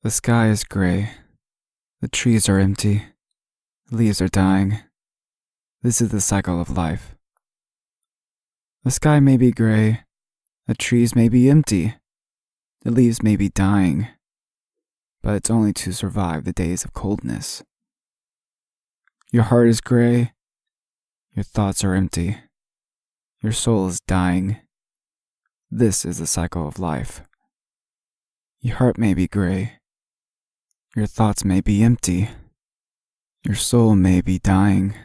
The sky is gray. The trees are empty. The leaves are dying. This is the cycle of life. The sky may be gray. The trees may be empty. The leaves may be dying. But it's only to survive the days of coldness. Your heart is gray. Your thoughts are empty. Your soul is dying. This is the cycle of life. Your heart may be gray. Your thoughts may be empty. Your soul may be dying.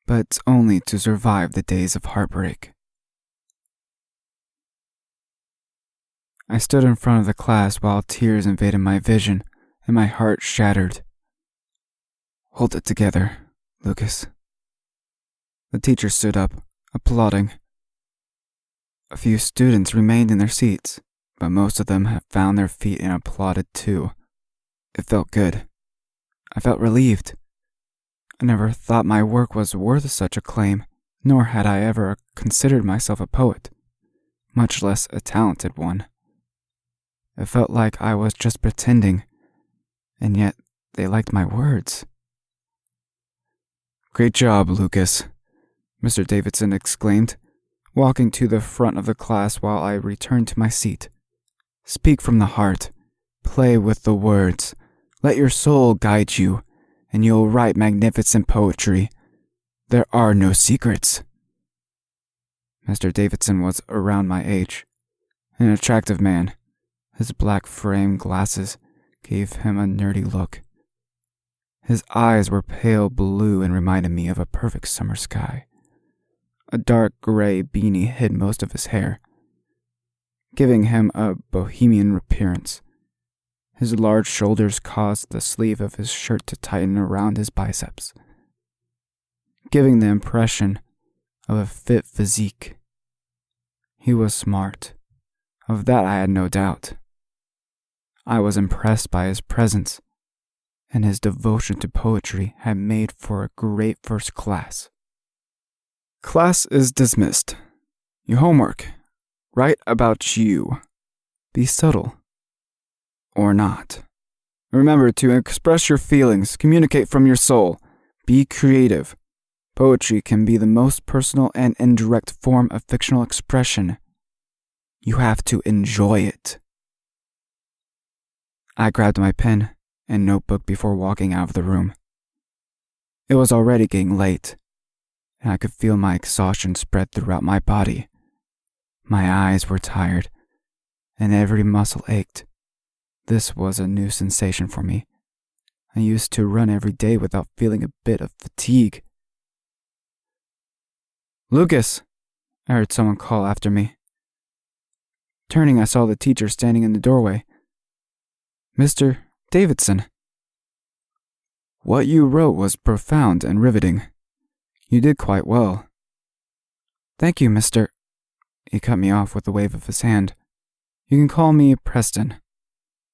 But it's only to survive the days of heartbreak. I stood in front of the class while tears invaded my vision and my heart shattered. Hold it together, Lucas. The teacher stood up, applauding. A few students remained in their seats, but most of them had found their feet and applauded too. It felt good. I felt relieved. I never thought my work was worth such acclaim, nor had I ever considered myself a poet, much less a talented one. It felt like I was just pretending, and yet they liked my words. Great job, Lucas, Mr. Davidson exclaimed, walking to the front of the class while I returned to my seat. Speak from the heart. Play with the words. Let your soul guide you, and you'll write magnificent poetry. There are no secrets. Mr. Davidson was around my age, an attractive man. His black frame glasses gave him a nerdy look. His eyes were pale blue and reminded me of a perfect summer sky. A dark gray beanie hid most of his hair, giving him a bohemian appearance. His large shoulders caused the sleeve of his shirt to tighten around his biceps, giving the impression of a fit physique. He was smart. Of that I had no doubt. I was impressed by his presence, and his devotion to poetry had made for a great first class. Class is dismissed. Your homework. Write about you. Be subtle. Or not. Remember to express your feelings, communicate from your soul. Be creative. Poetry can be the most personal and indirect form of fictional expression. You have to enjoy it. I grabbed my pen and notebook before walking out of the room. It was already getting late, and I could feel my exhaustion spread throughout my body. My eyes were tired, and every muscle ached. This was a new sensation for me. I used to run every day without feeling a bit of fatigue. Lucas, I heard someone call after me. Turning, I saw the teacher standing in the doorway. Mr. Davidson. What you wrote was profound and riveting. You did quite well. Thank you, Mr. He cut me off with a wave of his hand. You can call me Preston.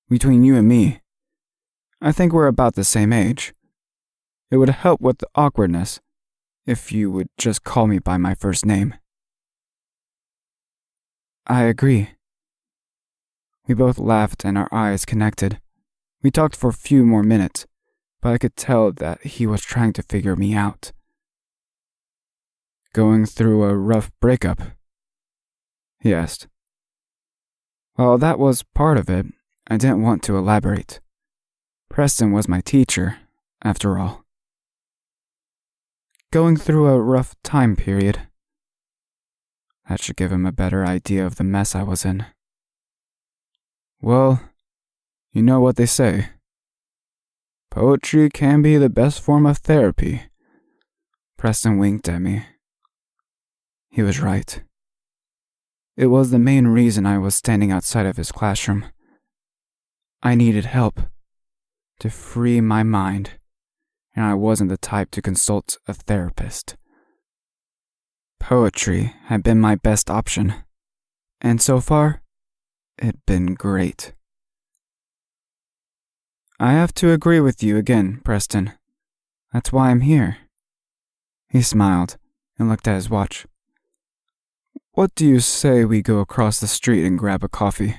Between you and me, I think we're about the same age. It would help with the awkwardness if you would just call me by my first name. I agree. We both laughed and our eyes connected. We talked for a few more minutes, but I could tell that he was trying to figure me out. Going through a rough breakup? He asked. Well, that was part of it. I didn't want to elaborate. Preston was my teacher, after all. Going through a rough time period. That should give him a better idea of the mess I was in. Well, you know what they say. Poetry can be the best form of therapy. Preston winked at me. He was right. It was the main reason I was standing outside of his classroom. I needed help to free my mind, and I wasn't the type to consult a therapist. Poetry had been my best option, and so far, it'd been great. I have to agree with you again, Preston. That's why I'm here. He smiled and looked at his watch. What do you say we go across the street and grab a coffee?